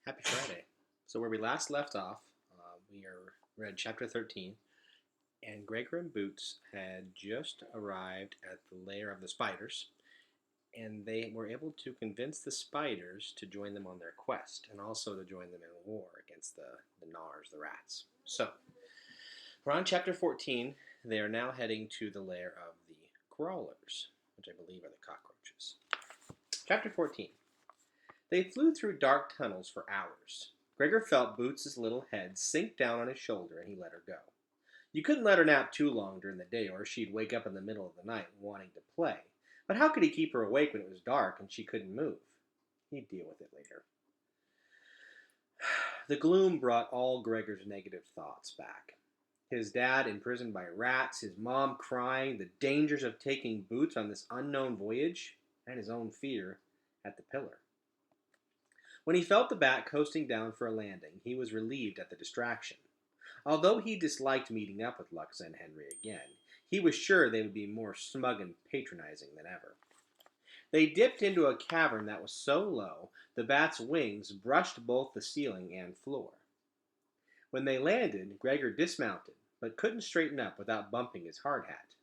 Happy Friday. So where we last left off, read chapter 13, and Gregor and Boots had just arrived at the lair of the spiders, and they were able to convince the spiders to join them on their quest, and also to join them in war against the gnawers, the rats. So, we're on chapter 14. They are now heading to the lair of the crawlers, which I believe are the cockroaches. Chapter 14. They flew through dark tunnels for hours. Gregor felt Boots' little head sink down on his shoulder, and he let her go. You couldn't let her nap too long during the day, or she'd wake up in the middle of the night wanting to play. But how could he keep her awake when it was dark and she couldn't move? He'd deal with it later. The gloom brought all Gregor's negative thoughts back. His dad imprisoned by rats, his mom crying, the dangers of taking Boots on this unknown voyage, and his own fear at the pillar. When he felt the bat coasting down for a landing, he was relieved at the distraction. Although he disliked meeting up with Luxa and Henry again, he was sure they would be more smug and patronizing than ever. They dipped into a cavern that was so low, the bat's wings brushed both the ceiling and floor. When they landed, Gregor dismounted, but couldn't straighten up without bumping his hard hat.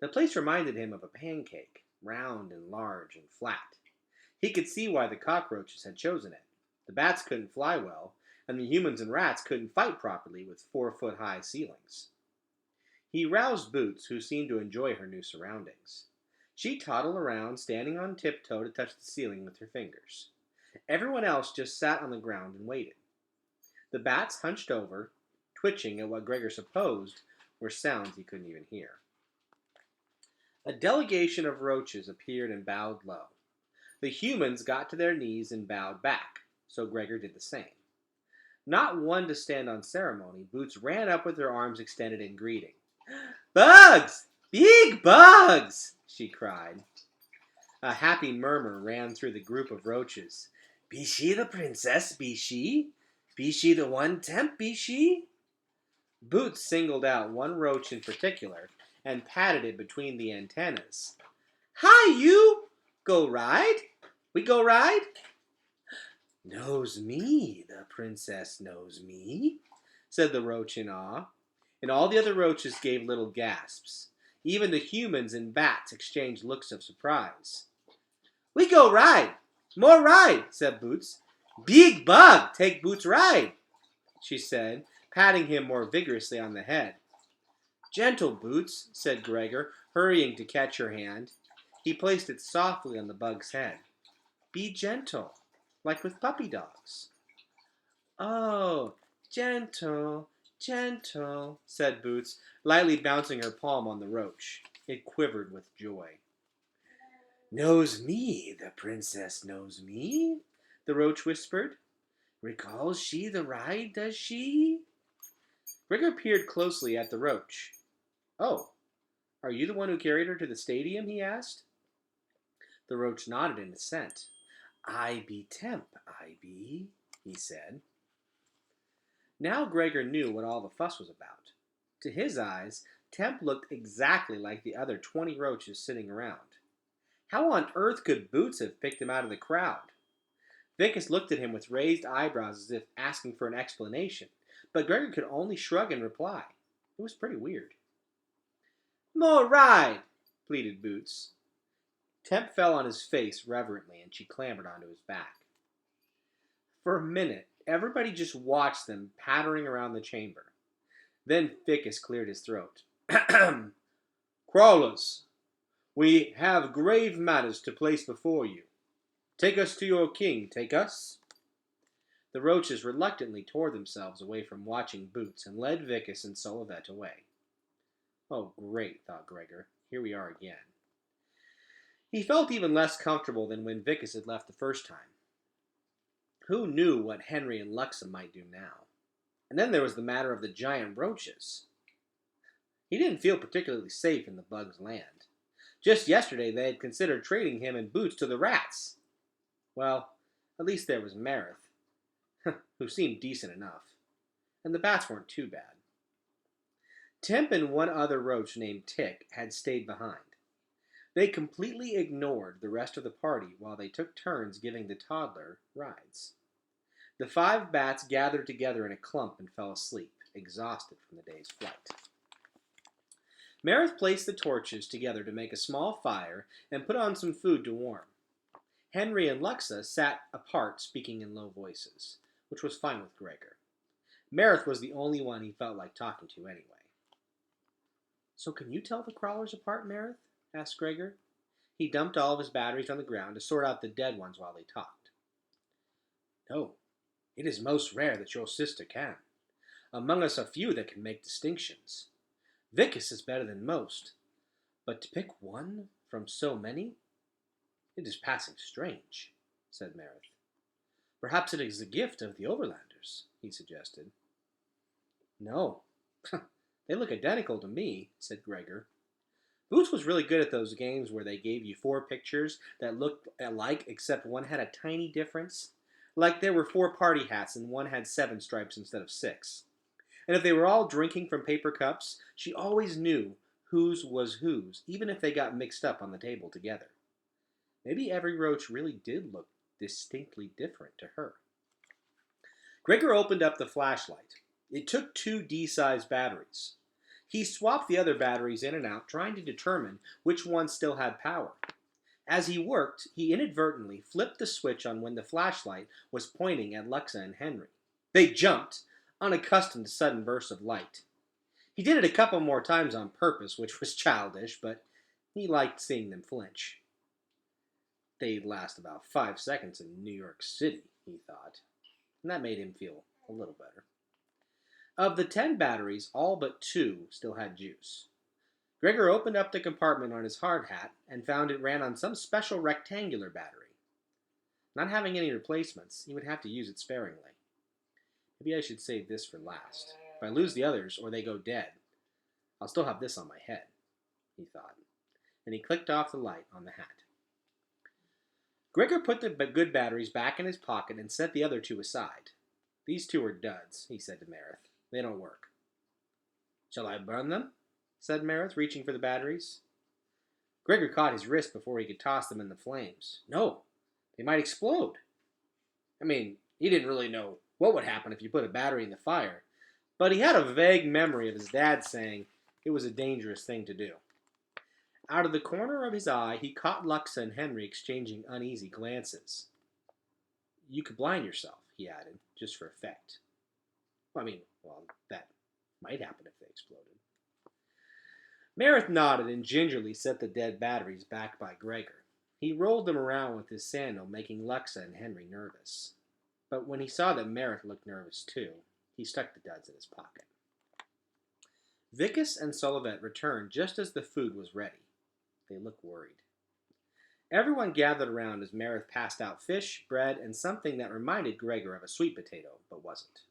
The place reminded him of a pancake, round and large and flat. He could see why the cockroaches had chosen it. The bats couldn't fly well, and the humans and rats couldn't fight properly with 4-foot-high ceilings. He roused Boots, who seemed to enjoy her new surroundings. She toddled around, standing on tiptoe to touch the ceiling with her fingers. Everyone else just sat on the ground and waited. The bats hunched over, twitching at what Gregor supposed were sounds he couldn't even hear. A delegation of roaches appeared and bowed low. The humans got to their knees and bowed back, so Gregor did the same. Not one to stand on ceremony, Boots ran up with her arms extended in greeting. "Bugs! Big bugs!" she cried. A happy murmur ran through the group of roaches. "Be she the princess, be she? Be she the one temp, be she?" Boots singled out one roach in particular and patted it between the antennas. "Hi, you! Go ride? We go ride?" "Knows me, the princess knows me," said the roach in awe, and all the other roaches gave little gasps. Even the humans and bats exchanged looks of surprise. "We go ride! More ride!" said Boots. "Big bug, take Boots ride," she said, patting him more vigorously on the head. "Gentle, Boots," said Gregor, hurrying to catch her hand. He placed it softly on the bug's head. "Be gentle, like with puppy dogs." "Oh, gentle, gentle," said Boots, lightly bouncing her palm on the roach. It quivered with joy. "Knows me, the princess knows me," the roach whispered. "Recalls she the ride, does she?" Gregor peered closely at the roach. "Oh, are you the one who carried her to the stadium?" he asked. The roach nodded in assent. "I be Temp, I be," he said. Now Gregor knew what all the fuss was about. To his eyes, Temp looked exactly like the other 20 roaches sitting around. How on earth could Boots have picked him out of the crowd? Vicus looked at him with raised eyebrows as if asking for an explanation, but Gregor could only shrug in reply. It was pretty weird. "More ride," pleaded Boots. Temp fell on his face reverently, and she clambered onto his back. For a minute, everybody just watched them pattering around the chamber. Then Vicus cleared his throat. "Crawlers, we have grave matters to place before you. Take us to your king, take us." The roaches reluctantly tore themselves away from watching Boots and led Vicus and Solivet away. Oh, great, thought Gregor. Here we are again. He felt even less comfortable than when Vicus had left the first time. Who knew what Henry and Luxa might do now? And then there was the matter of the giant roaches. He didn't feel particularly safe in the bug's land. Just yesterday they had considered trading him and Boots to the rats. Well, at least there was Marith, who seemed decent enough. And the bats weren't too bad. Temp and one other roach named Tick had stayed behind. They completely ignored the rest of the party while they took turns giving the toddler rides. The 5 bats gathered together in a clump and fell asleep, exhausted from the day's flight. Marith placed the torches together to make a small fire and put on some food to warm. Henry and Luxa sat apart speaking in low voices, which was fine with Gregor. Marith was the only one he felt like talking to anyway. "So can you tell the crawlers apart, Marith?" asked Gregor. He dumped all of his batteries on the ground to sort out the dead ones while they talked. "No, it is most rare that your sister can. Among us are few that can make distinctions. Vicus is better than most, but to pick one from so many, it is passing strange," said Marith. "Perhaps it is the gift of the Overlanders," he suggested. "No, they look identical to me," said Gregor. Boots was really good at those games where they gave you 4 pictures that looked alike except one had a tiny difference. Like there were 4 party hats and one had 7 stripes instead of 6. And if they were all drinking from paper cups, she always knew whose was whose, even if they got mixed up on the table together. Maybe every roach really did look distinctly different to her. Gregor opened up the flashlight. It took 2 D-sized batteries. He swapped the other batteries in and out, trying to determine which one still had power. As he worked, he inadvertently flipped the switch on when the flashlight was pointing at Luxa and Henry. They jumped, unaccustomed to sudden bursts of light. He did it a couple more times on purpose, which was childish, but he liked seeing them flinch. They'd last about 5 seconds in New York City, he thought, and that made him feel a little better. Of the 10 batteries, all but 2 still had juice. Gregor opened up the compartment on his hard hat and found it ran on some special rectangular battery. Not having any replacements, he would have to use it sparingly. Maybe I should save this for last. If I lose the others or they go dead, I'll still have this on my head, he thought, and he clicked off the light on the hat. Gregor put the good batteries back in his pocket and set the other 2 aside. "These 2 are duds," he said to Marith. "They don't work." "Shall I burn them?" said Marith, reaching for the batteries. Gregor caught his wrist before he could toss them in the flames. No, they might explode. I mean, he didn't really know what would happen if you put a battery in the fire, but he had a vague memory of his dad saying it was a dangerous thing to do. Out of the corner of his eye, he caught Luxa and Henry exchanging uneasy glances. "You could blind yourself," he added, just for effect. That might happen if they exploded. Marith nodded and gingerly set the dead batteries back by Gregor. He rolled them around with his sandal, making Luxa and Henry nervous. But when he saw that Marith looked nervous too, he stuck the duds in his pocket. Vicus and Solivet returned just as the food was ready. They looked worried. Everyone gathered around as Marith passed out fish, bread, and something that reminded Gregor of a sweet potato, but wasn't.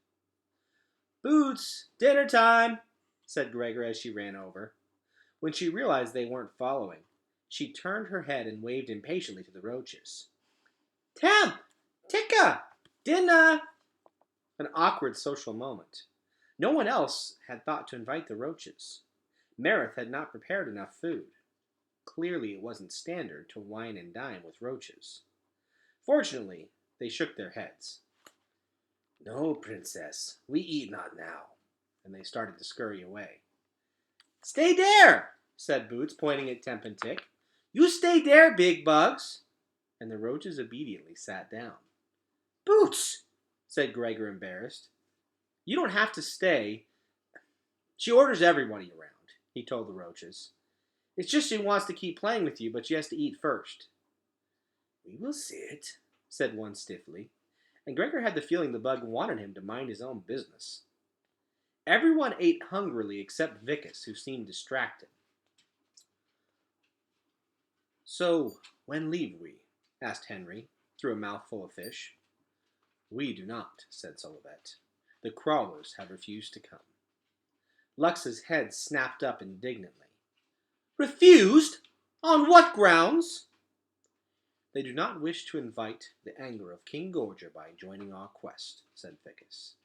"Boots, dinner time," said Gregor as she ran over. When she realized they weren't following, she turned her head and waved impatiently to the roaches. "Temp! Tika! Dinner!" An awkward social moment. No one else had thought to invite the roaches. Marith had not prepared enough food. Clearly it wasn't standard to wine and dine with roaches. Fortunately, they shook their heads. "No, princess, we eat not now," and they started to scurry away. "Stay there," said Boots, pointing at Temp and Tick. "You stay there, big bugs." And the roaches obediently sat down. "Boots," said Gregor, embarrassed. "You don't have to stay. She orders everybody around," he told the roaches. "It's just she wants to keep playing with you, but she has to eat first." "We will sit," said one stiffly, and Gregor had the feeling the bug wanted him to mind his own business. Everyone ate hungrily except Vicus, who seemed distracted. "So, when leave we?" asked Henry, through a mouthful of fish. "We do not," said Solivet. "The crawlers have refused to come." Lux's head snapped up indignantly. "Refused? On what grounds?" "They do not wish to invite the anger of King Gorger by joining our quest," said Vicus.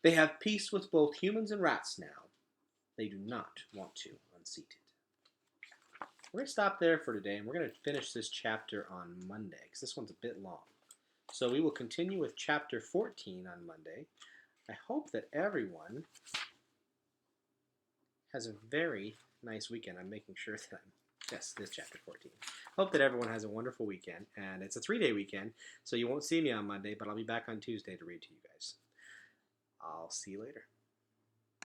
"They have peace with both humans and rats now. They do not want to unseat it." We're going to stop there for today, and we're going to finish this chapter on Monday, because this one's a bit long. So we will continue with chapter 14 on Monday. I hope that everyone has a very nice weekend. I'm making sure that yes, this chapter 14. Hope that everyone has a wonderful weekend. And it's a 3-day weekend, so you won't see me on Monday, but I'll be back on Tuesday to read to you guys. I'll see you later.